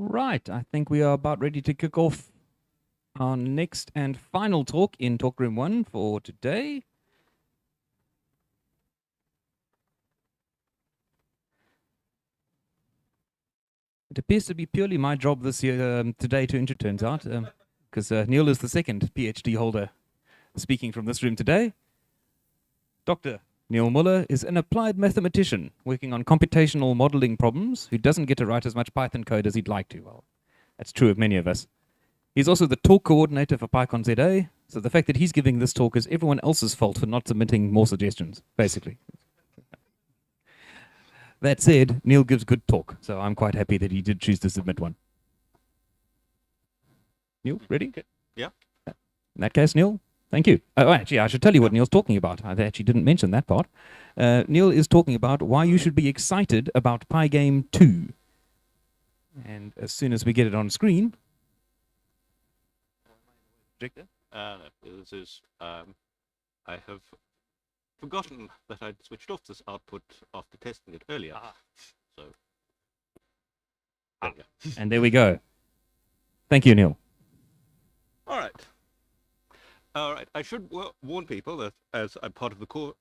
Right, I think we are about ready to kick off our next and final talk in Talk Room 1 for today. It appears to be purely my job this year, today, to turns out, because Neil is the second PhD holder speaking from this room today. Dr. Neil Muller is an applied mathematician working on computational modeling problems who doesn't get to write as much Python code as he'd like to. Well, that's true of many of us. He's also the talk coordinator for PyConZA, so the fact that he's giving this talk is everyone else's fault for not submitting more suggestions, basically. That said, Neil gives good talk, so I'm quite happy that he did choose to submit one. Neil, ready? Okay. Yeah. In that case, Neil, thank you. Oh, actually, I should tell you what Neil's talking about. I actually didn't mention that part. Neil is talking about why you should be excited about PyGame 2. And as soon as we get it on screen... No, this is, I have forgotten that I'd switched off this output after testing it earlier. So, there we go. And there we go. Thank you, Neil. All right. I should warn people that as I'm part of the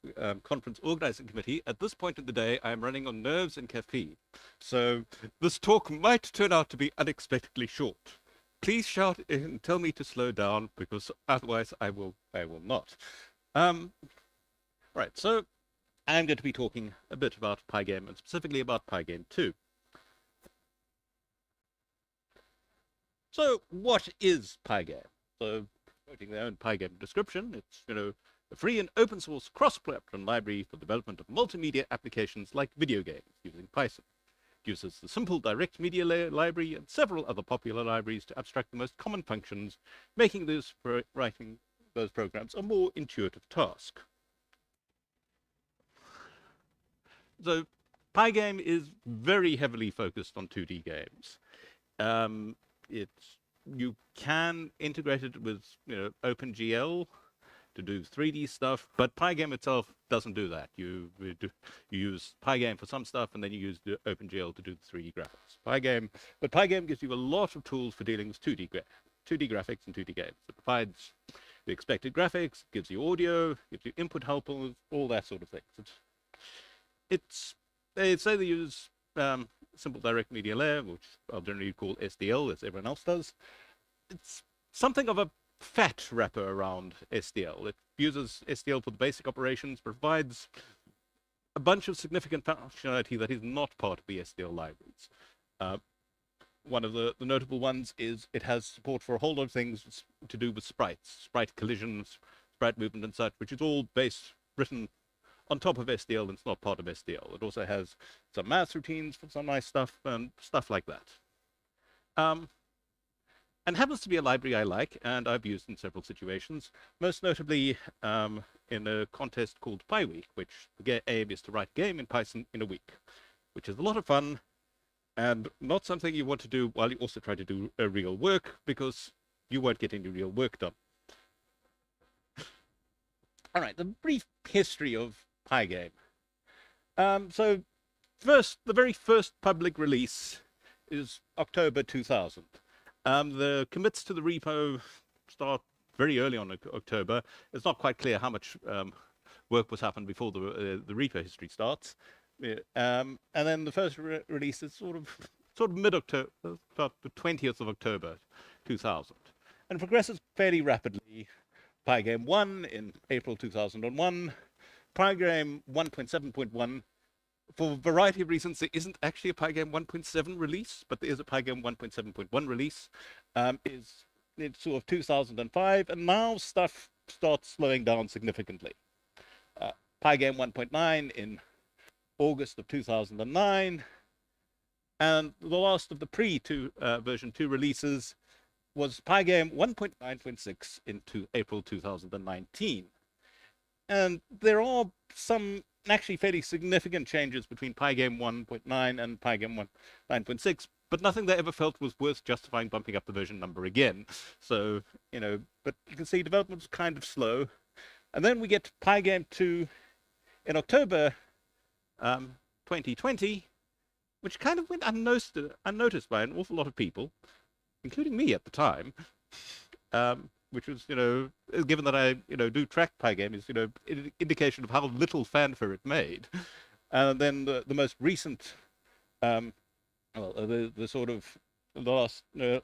conference organizing committee, at this point in the day, I'm running on nerves and caffeine. So this talk might turn out to be unexpectedly short. Please shout and tell me to slow down, because otherwise I will not. Right, so I'm going to be talking a bit about PyGame, and specifically about PyGame 2. So what is PyGame? So, quoting their own PyGame description, it's, a free and open source cross-platform library for development of multimedia applications like video games using Python. It uses the simple direct media library and several other popular libraries to abstract the most common functions, making writing those programs a more intuitive task. So PyGame is very heavily focused on 2D games. You can integrate it with OpenGL to do 3D stuff, but PyGame itself doesn't do that. You use PyGame for some stuff, and then you use the OpenGL to do the 3D graphics. PyGame gives you a lot of tools for dealing with 2D graphics and 2D games. It provides the expected graphics, gives you audio, gives you input helpers, all that sort of things. They say they use simple direct media layer, which I'll generally call SDL, as everyone else does. It's something of a fat wrapper around SDL. It uses SDL for the basic operations, provides a bunch of significant functionality that is not part of the SDL libraries. One of the notable ones is it has support for a whole lot of things to do with sprites, sprite collisions, sprite movement and such, which is all written on top of SDL, and it's not part of SDL. It also has some math routines for some nice stuff and stuff like that. And happens to be a library I like, and I've used in several situations, most notably in a contest called PyWeek, which the aim is to write a game in Python in a week, which is a lot of fun and not something you want to do while you also try to do real work, because you won't get any real work done. All right, the brief history of PyGame. So the very first public release is October 2000. The commits to the repo start very early on in October. It's not quite clear how much work was happened before the repo history starts. And then the first release is sort of mid-October, about the 20th of October 2000. And progresses fairly rapidly. PyGame 1 in April 2001. PyGame 1.7.1. For a variety of reasons, there isn't actually a PyGame 1.7 release, but there is a PyGame 1.7.1 release. It's sort of 2005, and now stuff starts slowing down significantly. PyGame 1.9 in August of 2009, and the last of the version 2 releases was PyGame 1.9.6 into April 2019. And there are some actually fairly significant changes between PyGame 1.9 and PyGame 1.9.6, but nothing they ever felt was worth justifying bumping up the version number again. So, but you can see development was kind of slow. And then we get to PyGame 2 in October 2020, which kind of went unnoticed by an awful lot of people, including me at the time. Which was, given that I, do track PyGame, is, an indication of how little fanfare it made. And then the most recent, um, the sort of the last the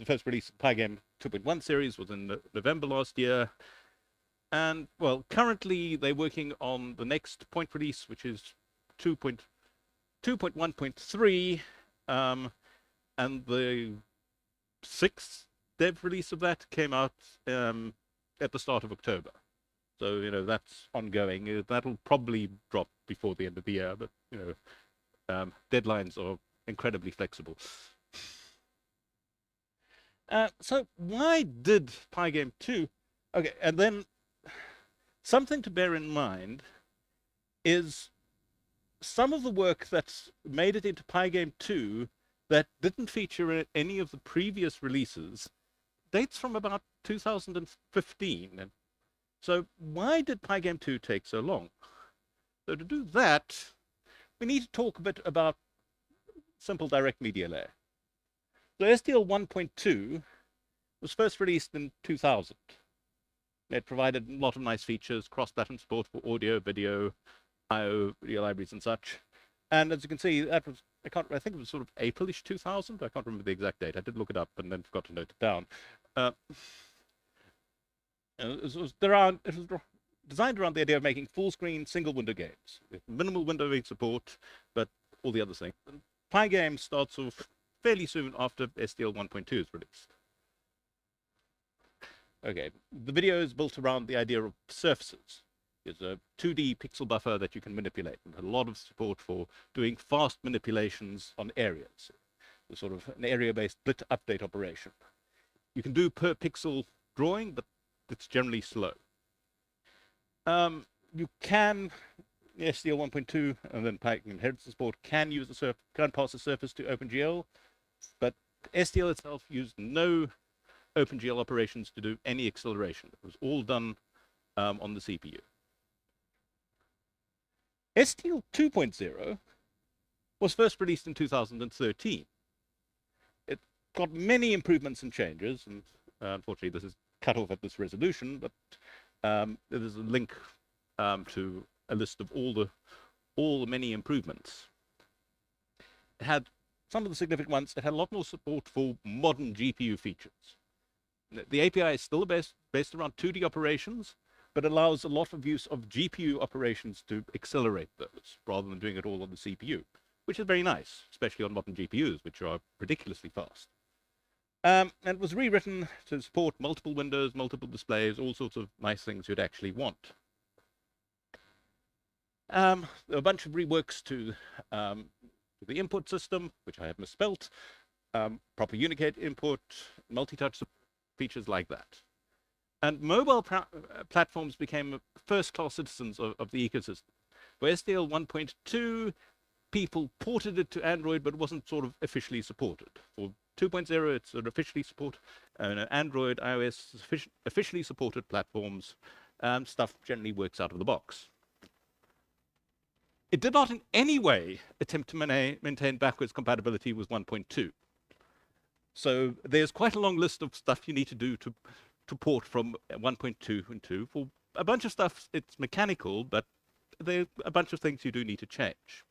first release of PyGame 2.1 series was in November last year. And well, currently they're working on the next point release, which is 2.1.3, and the sixth dev release of that came out at the start of October. So, that's ongoing. That'll probably drop before the end of the year, but, deadlines are incredibly flexible. So why did PyGame 2? Okay, and then something to bear in mind is some of the work that's made it into PyGame 2 that didn't feature in any of the previous releases dates from about 2015. And so why did PyGame 2 take so long? So to do that, we need to talk a bit about simple direct media layer. So SDL 1.2 was first released in 2000. It provided a lot of nice features, cross-platform support for audio, video, I/O, video libraries, and such. And as you can see, that was, I think it was sort of April-ish 2000. I can't remember the exact date. I did look it up and then forgot to note it down. It was designed around the idea of making full-screen, single-window games with minimal windowing support, but all the other things. And PyGame starts off fairly soon after SDL 1.2 is released. Okay, the video is built around the idea of surfaces. There's a 2D pixel buffer that you can manipulate, and a lot of support for doing fast manipulations on areas. It's sort of an area-based bit update operation. You can do per pixel drawing, but it's generally slow. You can, SDL 1.2 and then PyGame inheritance support can pass the surface to OpenGL, but SDL itself used no OpenGL operations to do any acceleration. It was all done on the CPU. SDL 2.0 was first released in 2013. It got many improvements and changes, and unfortunately this is cut off at this resolution, but there's a link to a list of all the many improvements. It had some of the significant ones. It had a lot more support for modern GPU features. The API is still based around 2D operations, but allows a lot of use of GPU operations to accelerate those, rather than doing it all on the CPU, which is very nice, especially on modern GPUs, which are ridiculously fast. And it was rewritten to support multiple windows, multiple displays, all sorts of nice things you'd actually want. There are a bunch of reworks to the input system, which I have misspelt, proper Unicode input, multi-touch features like that. And mobile platforms became first-class citizens of the ecosystem. For SDL 1.2, people ported it to Android, but it wasn't sort of officially supported. For 2.0, it's sort of officially supported. Android, iOS, officially supported platforms. Stuff generally works out of the box. It did not in any way attempt to maintain backwards compatibility with 1.2. So there's quite a long list of stuff you need to do to port from 1.2 and 2. For a bunch of stuff, it's mechanical, but there are a bunch of things you do need to change.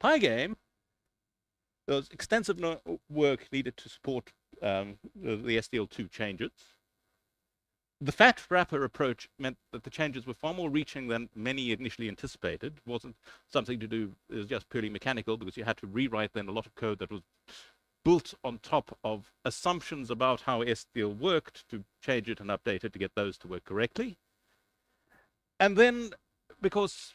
PyGame, there was extensive work needed to support the SDL2 changes. The fat wrapper approach meant that the changes were far more reaching than many initially anticipated. It wasn't something to do, it was just purely mechanical, because you had to rewrite then a lot of code that was built on top of assumptions about how SDL worked to change it and update it to get those to work correctly. And then, because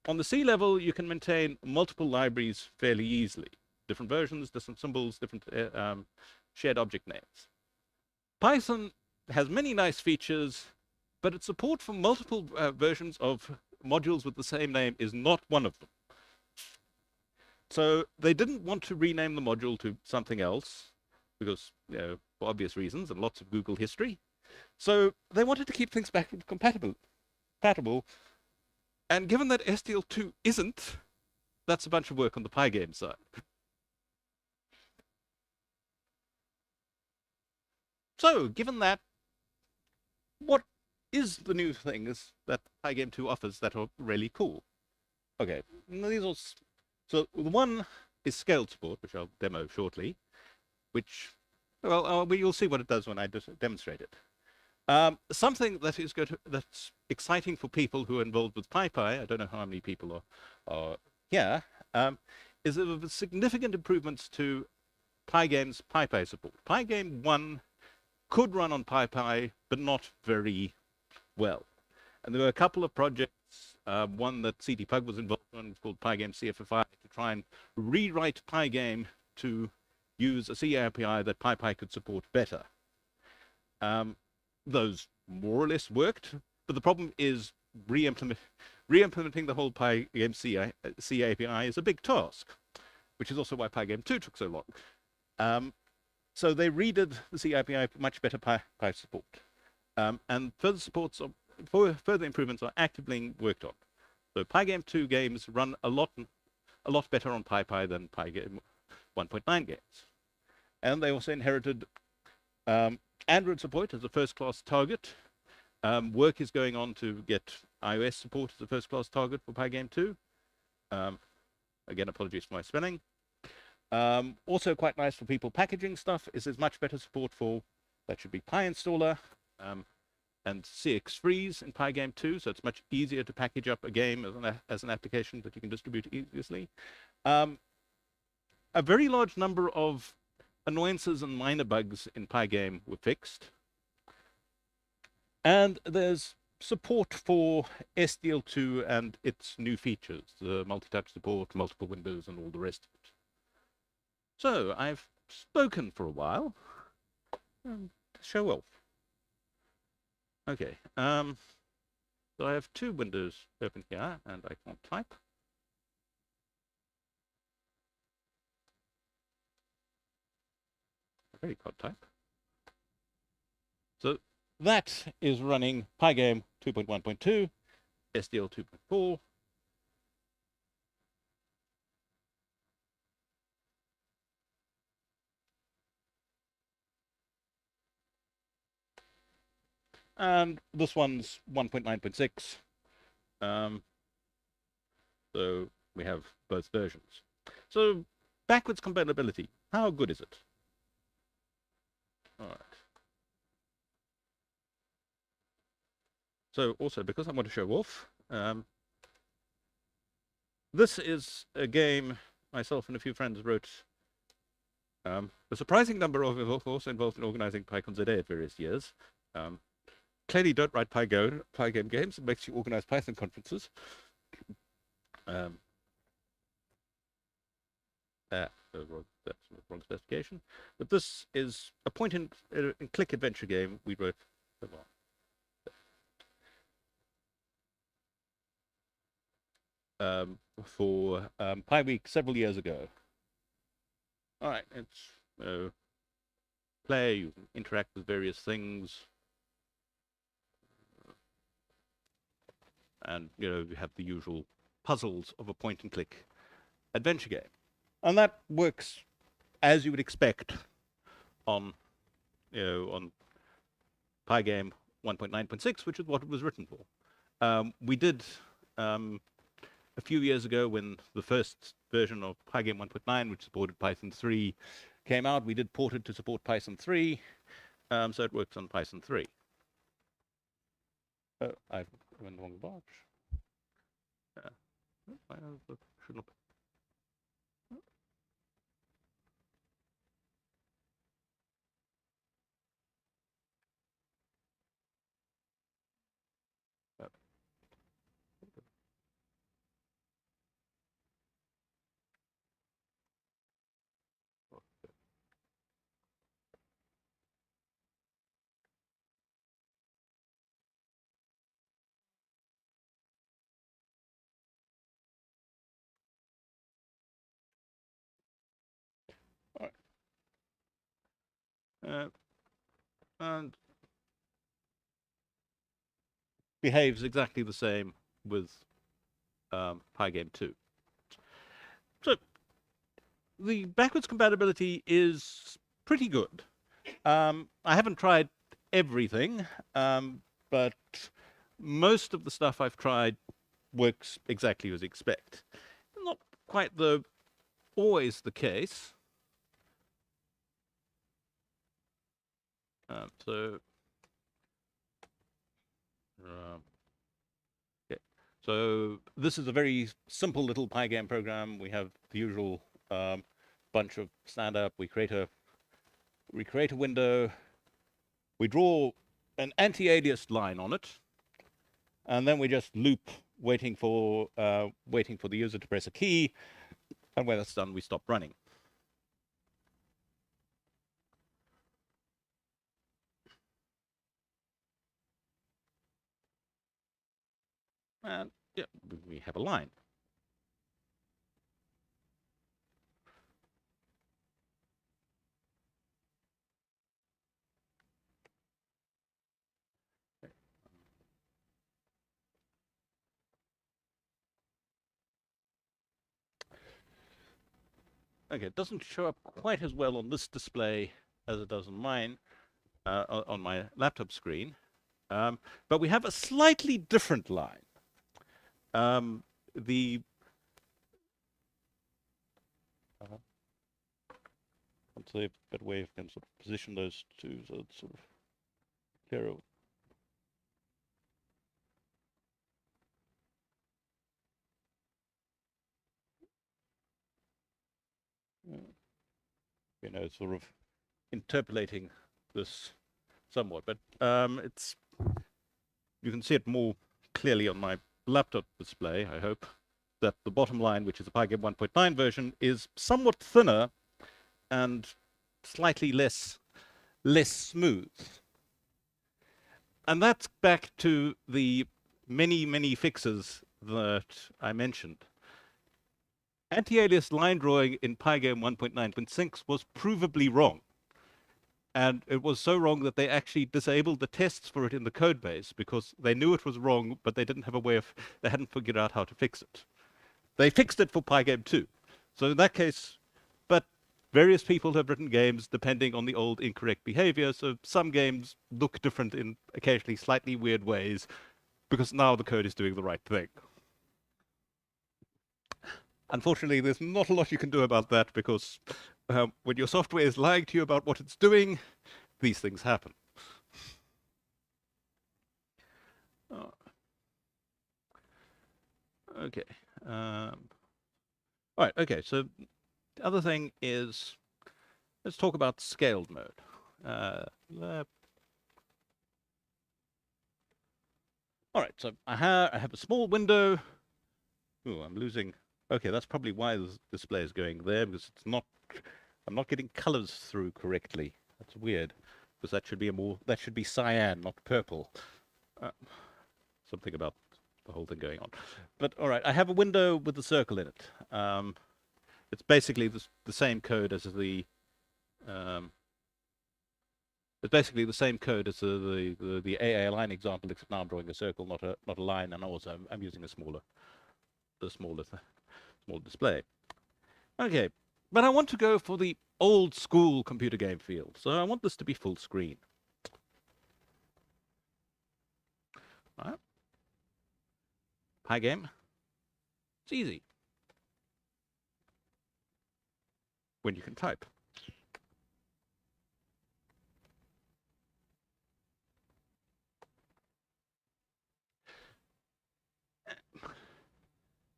on the C level, you can maintain multiple libraries fairly easily. Different versions, different symbols, different shared object names. Python has many nice features, but its support for multiple versions of modules with the same name is not one of them. So they didn't want to rename the module to something else, because, for obvious reasons and lots of Google history. So they wanted to keep things backward compatible. And given that SDL2 isn't, that's a bunch of work on the PyGame side. So, given that, what is the new things that PyGame 2 offers that are really cool? Okay, these are so the one is scaled support, which I'll demo shortly, which, well, you'll see what it does when I demonstrate it. Something that is that's exciting for people who are involved with PyPy, I don't know how many people are here, is the significant improvements to PyGame's PyPy support. PyGame 1 could run on PyPy, but not very well. And there were a couple of projects, one that CT-Pug was involved in, called PyGame CFFI, to try and rewrite PyGame to use a C API that PyPy could support better. Those more or less worked, but the problem is re-implementing the whole PyGame C API is a big task, which is also why PyGame 2 took so long. So they redid the C API for much better Py support. And further improvements are actively being worked on. So PyGame 2 games run a lot better on PyPy than PyGame 1.9 games. And they also inherited Android support as a first-class target. Work is going on to get iOS support as a first-class target for PyGame 2. Again, apologies for my spelling. Also quite nice for people packaging stuff is there's much better support for, that should be PyInstaller and CX Freeze in PyGame 2, so it's much easier to package up a game as an application that you can distribute easily. A very large number of annoyances and minor bugs in PyGame were fixed. And there's support for SDL2 and its new features, the multi-touch support, multiple windows, and all the rest of it. So I've spoken for a while. To show off. Okay. So I have two windows open here, and I can't type. I really can't type. So that is running PyGame 2.1.2, SDL 2.4. And this one's 1.9.6. So we have both versions. So backwards compatibility, how good is it? All right. So also, because I want to show off, this is a game myself and a few friends wrote. A surprising number of us also involved in organizing PyConZA at various years. Clearly don't write PyGame games. It makes you organize Python conferences. That's the wrong specification. But this is a point-and-click adventure game we wrote. For PyWeek several years ago. All right, it's play, you can interact with various things. And, you have the usual puzzles of a point-and-click adventure game. And that works as you would expect on, on PyGame 1.9.6, which is what it was written for. We did, a few years ago when the first version of PyGame 1.9, which supported Python 3, came out, we did port it to support Python 3, so it works on Python 3. Oh, I've went the wrong batch. Should not. All right. And behaves exactly the same with PyGame 2. So the backwards compatibility is pretty good. I haven't tried everything, but most of the stuff I've tried works exactly as you expect. Not quite always the case. So this is a very simple little PyGame program. We have the usual bunch of stand-up. We create a window. We draw an anti-aliased line on it, and then we just loop, waiting for the user to press a key. And when that's done, we stop running. And yeah, we have a line. Okay, it doesn't show up quite as well on this display as it does on mine, on my laptop screen. But we have a slightly different line. Let's say a better way of sort of position those two so it's sort of clearer. Sort of interpolating this somewhat, but you can see it more clearly on my laptop display, I hope, that the bottom line, which is the PyGame 1.9 version, is somewhat thinner and slightly less smooth. And that's back to the many fixes that I mentioned. Anti-alias line drawing in PyGame 1.9.6 was provably wrong. And it was so wrong that they actually disabled the tests for it in the code base because they knew it was wrong, but they didn't have a way of, they hadn't figured out how to fix it. They fixed it for PyGame 2. So in that case, but various people have written games depending on the old incorrect behavior. So some games look different in occasionally slightly weird ways because now the code is doing the right thing. Unfortunately, there's not a lot you can do about that because when your software is lying to you about what it's doing, these things happen. Okay. All right. Okay. So the other thing is, let's talk about scaled mode. All right. So I have a small window. Oh, I'm losing. Okay, that's probably why the display is going there, because it's not. I'm not getting colors through correctly. That's weird, because that should be cyan, not purple. Something about the whole thing going on. But all right, I have a window with a circle in it. It's basically the same code as the. It's basically the same code as the AA line example, except now I'm drawing a circle, not a line, and also I'm using a smaller display. Okay, but I want to go for the old school computer game feel, so I want this to be full screen. All right. PyGame. It's easy when you can type.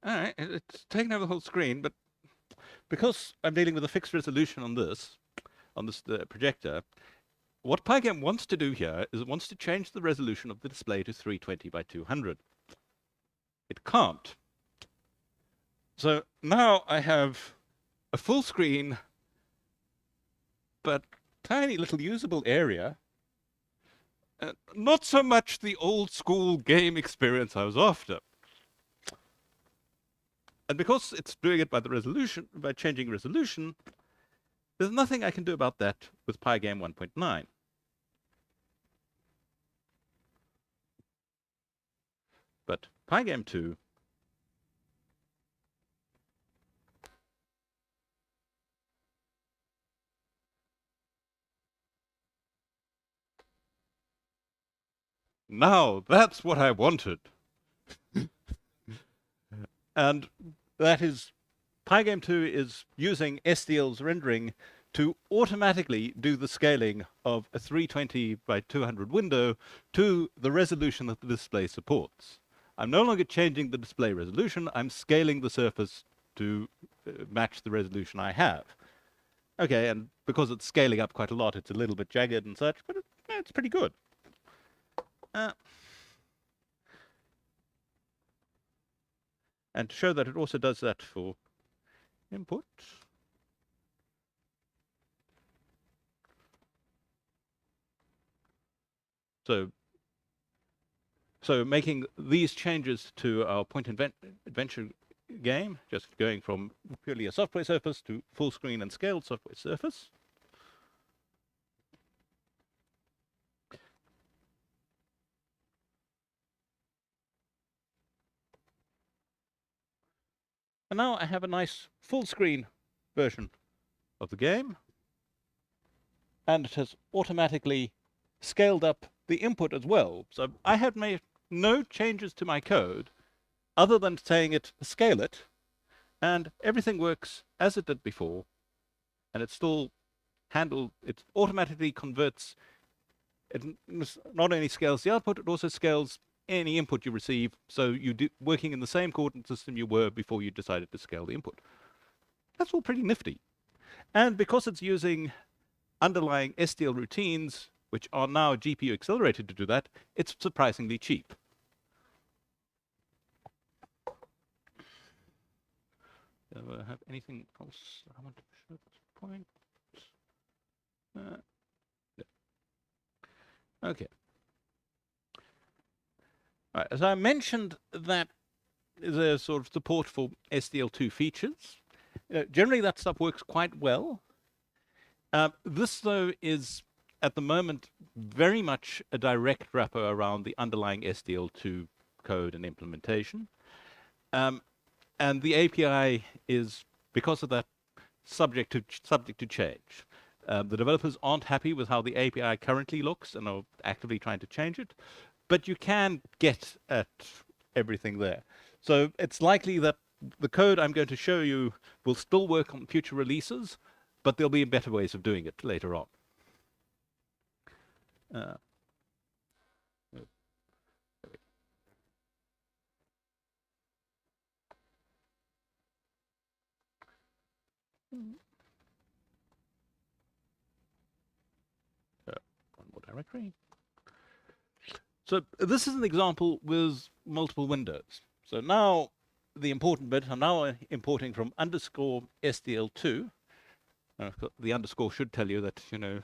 All right, it's taken over the whole screen, but because I'm dealing with a fixed resolution on this projector, what PyGame wants to do here is it wants to change the resolution of the display to 320 by 200. It can't. So now I have a full screen, but tiny little usable area. Not so much the old school game experience I was after. And because it's doing it by changing resolution, there's nothing I can do about that with PyGame 1.9. But PyGame 2 Now, that's what I wanted. And that is, PyGame 2 is using SDL's rendering to automatically do the scaling of a 320 by 200 window to the resolution that the display supports. I'm no longer changing the display resolution, I'm scaling the surface to match the resolution I have. Okay, and because it's scaling up quite a lot, it's a little bit jagged and such, but it's pretty good. And to show that it also does that for input, so making these changes to our point adventure game, just going from purely a software surface to full screen and scaled software surface. And now I have a nice full screen version of the game. And it has automatically scaled up the input as well. So I have made no changes to my code other than saying it scale it, and everything works as it did before, and it's still handled, it automatically converts, it not only scales the output, it also scales any input you receive, so you do working in the same coordinate system you were before you decided to scale the input. That's all pretty nifty. And because it's using underlying SDL routines, which are now GPU accelerated to do that, it's surprisingly cheap. Do I have anything else I want to show at this point? Yeah. Okay. All right, as I mentioned, that there's sort of support for SDL2 features. Generally, that stuff works quite well. This, though, is at the moment very much a direct wrapper around the underlying SDL2 code and implementation. And the API is, because of that, subject to change. The developers aren't happy with how the API currently looks and are actively trying to change it, but you can get at everything there. So it's likely that the code I'm going to show you will still work on future releases, but there'll be better ways of doing it later on. One more directory. So this is an example with multiple windows. So now the important bit, I'm now importing from underscore SDL2. The underscore should tell you that, you know,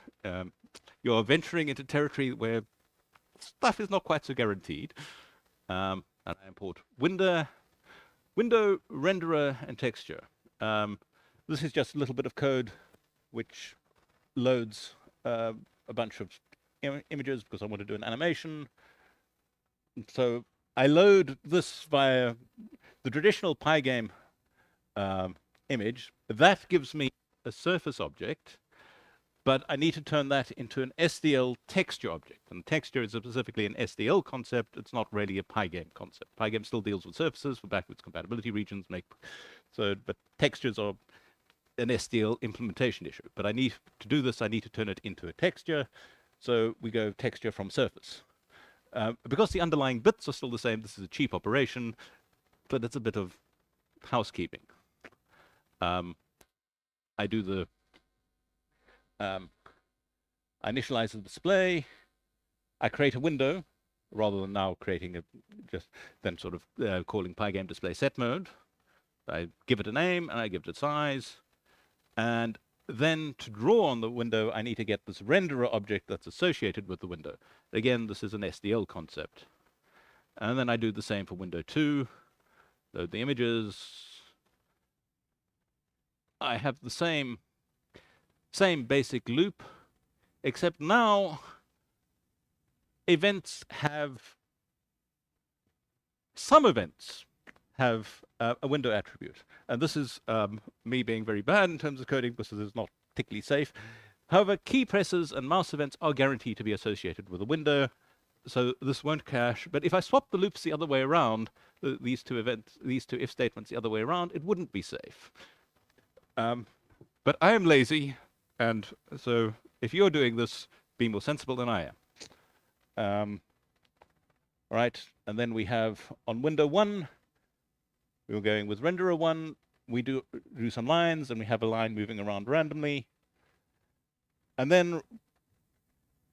you're venturing into territory where stuff is not quite so guaranteed. And I import window, renderer, and texture. This is just a little bit of code which loads a bunch of images because I want to do an animation. So I load this via the traditional PyGame image. That gives me a surface object, but I need to turn that into an SDL texture object. And texture is specifically an SDL concept. It's not really a PyGame concept. PyGame still deals with surfaces for backwards compatibility regions. But textures are an SDL implementation issue. But I need to do this, I need to turn it into a texture. So we go texture from surface. Because the underlying bits are still the same, this is a cheap operation, but it's a bit of housekeeping. I do the I initialize the display. I create a window rather than now creating then sort of calling PyGame display set mode. I give it a name and I give it a size. And then to draw on the window, I need to get this renderer object that's associated with the window. Again, this is an SDL concept. And then I do the same for window 2. Load the images. I have the same basic loop, except now some events have a window attribute. And this is me being very bad in terms of coding because this is not particularly safe. However, key presses and mouse events are guaranteed to be associated with a window. so this won't cache. But if I swap the loops the other way around, these two if statements the other way around, it wouldn't be safe. But I am lazy, and so if you're doing this, be more sensible than I am. Right, and then we have on window 1, we were going with renderer 1. We do some lines, and we have a line moving around randomly. And then,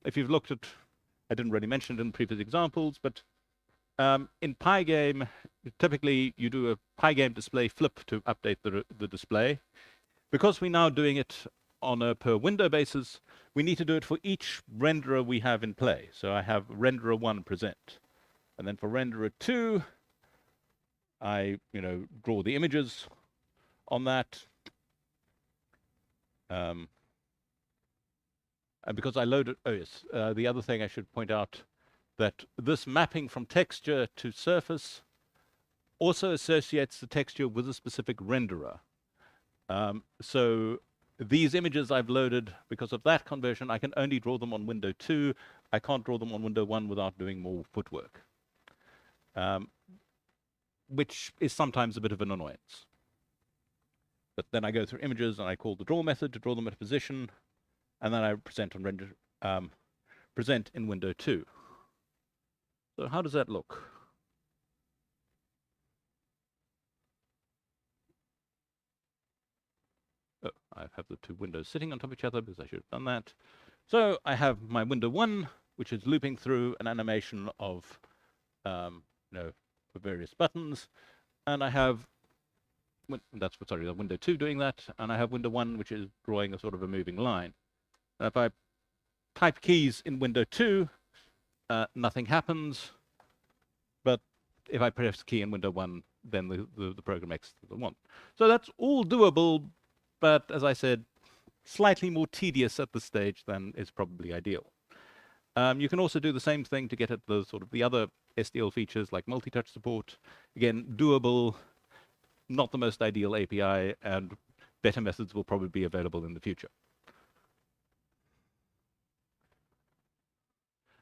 if you've looked at, I didn't really mention it in previous examples, but in PyGame, typically you do a PyGame display flip to update the display. Because we're now doing it on a per window basis, we need to do it for each renderer we have in play. So I have renderer 1 present. And then for renderer 2, I draw the images on that. And because I loaded, the other thing I should point out, that this mapping from texture to surface also associates the texture with a specific renderer. So these images I've loaded, because of that conversion, I can only draw them on window 2. I can't draw them on window 1 without doing more footwork, which is sometimes a bit of an annoyance. But then I go through images, and I call the draw method to draw them at a position, and then I present present in window 2. So how does that look? Oh, I have the two windows sitting on top of each other because I should have done that. So I have my window 1, which is looping through an animation of various buttons, and I have the window 2 doing that, and I have window 1, which is drawing a sort of a moving line. And if I type keys in window 2, nothing happens. But if I press the key in window 1, then the program makes the one. So that's all doable, but as I said, slightly more tedious at this stage than is probably ideal. You can also do the same thing to get at the other SDL features like multi-touch support. Again, doable, not the most ideal API, and better methods will probably be available in the future.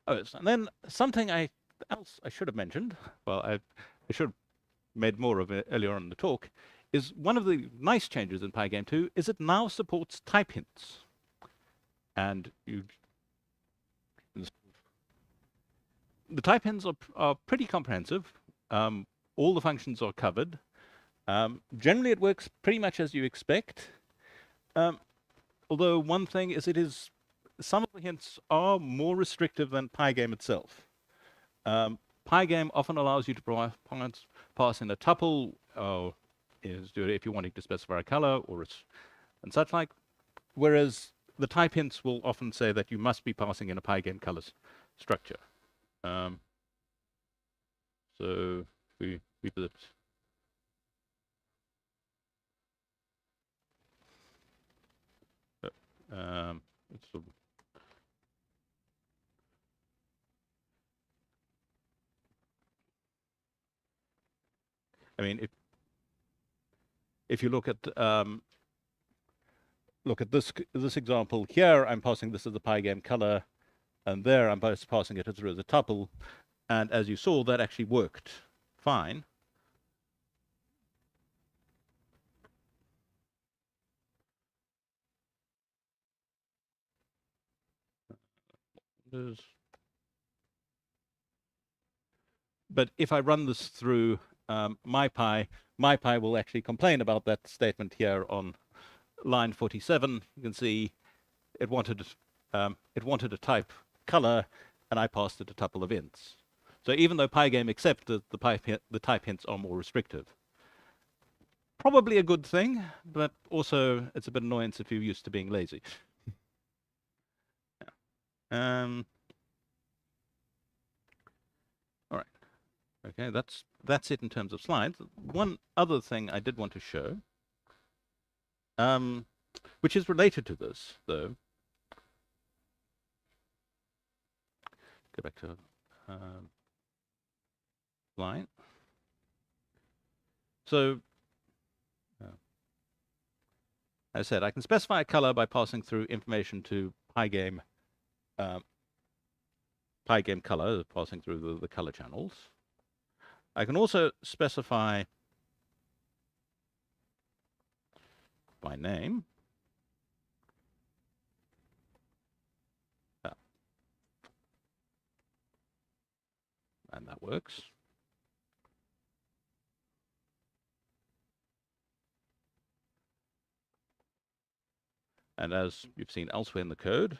Oh, and then something else I should have mentioned, well, I should have made more of it earlier on in the talk, is one of the nice changes in PyGame 2 is it now supports type hints. And the type hints are pretty comprehensive. All the functions are covered. Generally, it works pretty much as you expect. Although one thing is some of the hints are more restrictive than PyGame itself. PyGame often allows you to pass in a tuple, or if you're wanting to specify a color and such like. Whereas the type hints will often say that you must be passing in a PyGame color structure. So we put I mean, if you look at this example here, I'm passing this as a PyGame color, and there I'm passing it through as a tuple, and as you saw, that actually worked fine. But if I run this through MyPy will actually complain about that statement here on line 47. You can see it wanted a type color, and I passed it a tuple of ints. So even though PyGame accepts that the type hints are more restrictive, probably a good thing, but also it's a bit annoyance if you're used to being lazy. All right. Okay, that's it in terms of slides. One other thing I did want to show, which is related to this, though. Go back to line. So, as I said, I can specify a color by passing through information to PyGame PyGame color passing through the color channels. I can also specify by name. And that works. And as you've seen elsewhere in the code,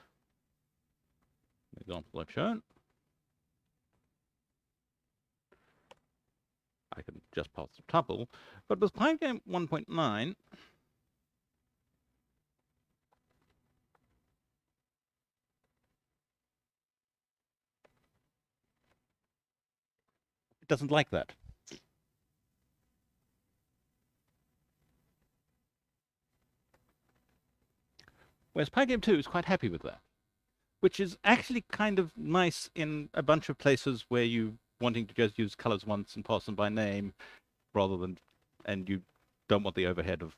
the example I've shown, I can just pass the tuple. But with PyGame 1.9, it doesn't like that. Whereas PyGame 2 is quite happy with that, which is actually kind of nice in a bunch of places where you wanting to just use colors once and pass them by name rather than, and you don't want the overhead of,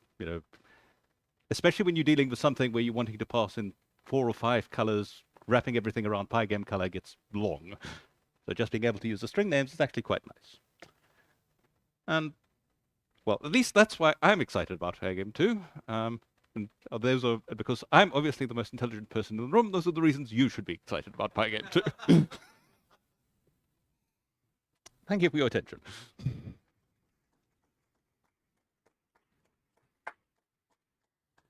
especially when you're dealing with something where you're wanting to pass in 4 or 5 colors, wrapping everything around PyGame color gets long. So just being able to use the string names is actually quite nice. And, well, at least that's why I'm excited about PyGame 2. And those are, because I'm obviously the most intelligent person in the room, those are the reasons you should be excited about PyGame 2. Thank you for your attention.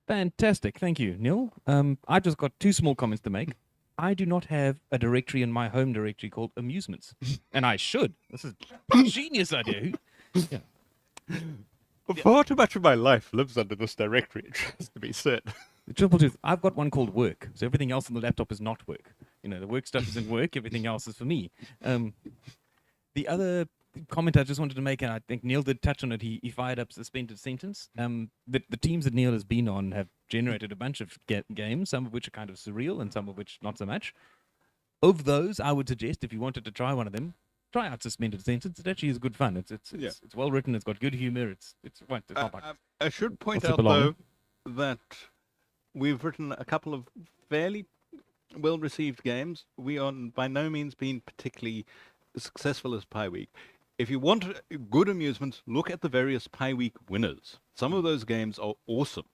Fantastic. Thank you, Neil. I've just got 2 small comments to make. I do not have a directory in my home directory called amusements, and I should. This is a genius idea. Yeah. Far too much of my life lives under this directory, it has to be said. The triple truth, I've got one called work, so everything else on the laptop is not work. The work stuff is in work, everything else is for me. The other comment I just wanted to make, and I think Neil did touch on it, he fired up suspended sentence. The teams that Neil has been on have generated a bunch of games, some of which are kind of surreal and some of which not so much. Of those, I would suggest if you wanted to try one of them, try out suspended sentence. It actually is good fun. It's well written. It's got good humor. It's I should point out though that we've written a couple of fairly well-received games. We are by no means been particularly successful as PyWeek. If you want good amusement, look at the various PyWeek winners. Some of those games are awesome.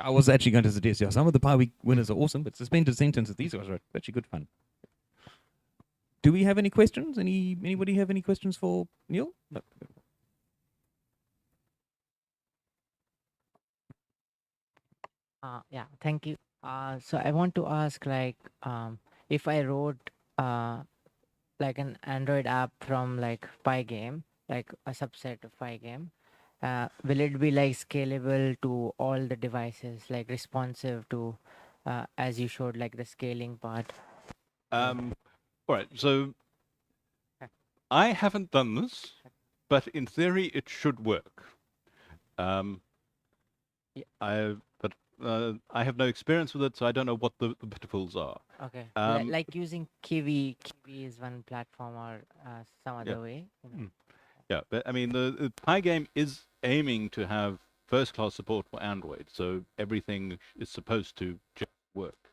I was actually going to suggest, some of the PyWeek winners are awesome, but suspended sentences, these guys are actually good fun. Do we have any questions? Anybody have any questions for Neil? No. Yeah, thank you. So I want to ask, if I wrote like an Android app from like PyGame, like a subset of PyGame, will it be like scalable to all the devices, like responsive to, as you showed, like the scaling part? All right, so I haven't done this, but in theory it should work. I have no experience with it, so I don't know what the pitfalls are. Okay, like using Kiwi is one platform or some other way. Yeah, but I mean, the PyGame is aiming to have first-class support for Android, so everything is supposed to just work.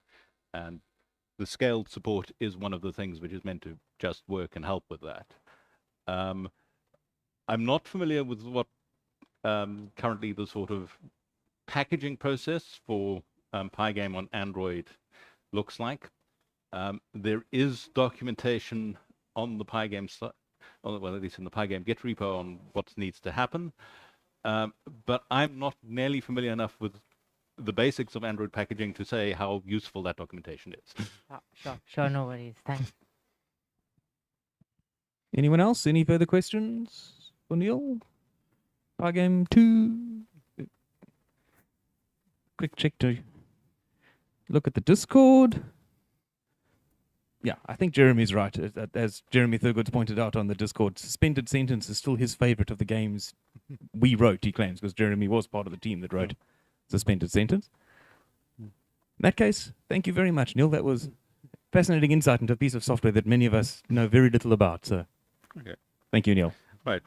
And the scaled support is one of the things which is meant to just work and help with that. I'm not familiar with what currently the sort of packaging process for PyGame on Android looks like. There is documentation on the PyGame site, well, at least in the PyGame Git repo, on what needs to happen. But I'm not nearly familiar enough with the basics of Android packaging to say how useful that documentation is. Sure, no worries. Thanks. Anyone else? Any further questions for Neil? PyGame 2. Quick check to look at the Discord. Yeah, I think Jeremy's right. As Jeremy Thurgood's pointed out on the Discord, suspended sentence is still his favorite of the games we wrote, he claims, because Jeremy was part of the team that wrote suspended sentence. In that case, thank you very much, Neil. That was fascinating insight into a piece of software that many of us know very little about. So, Okay. Thank you, Neil. Right.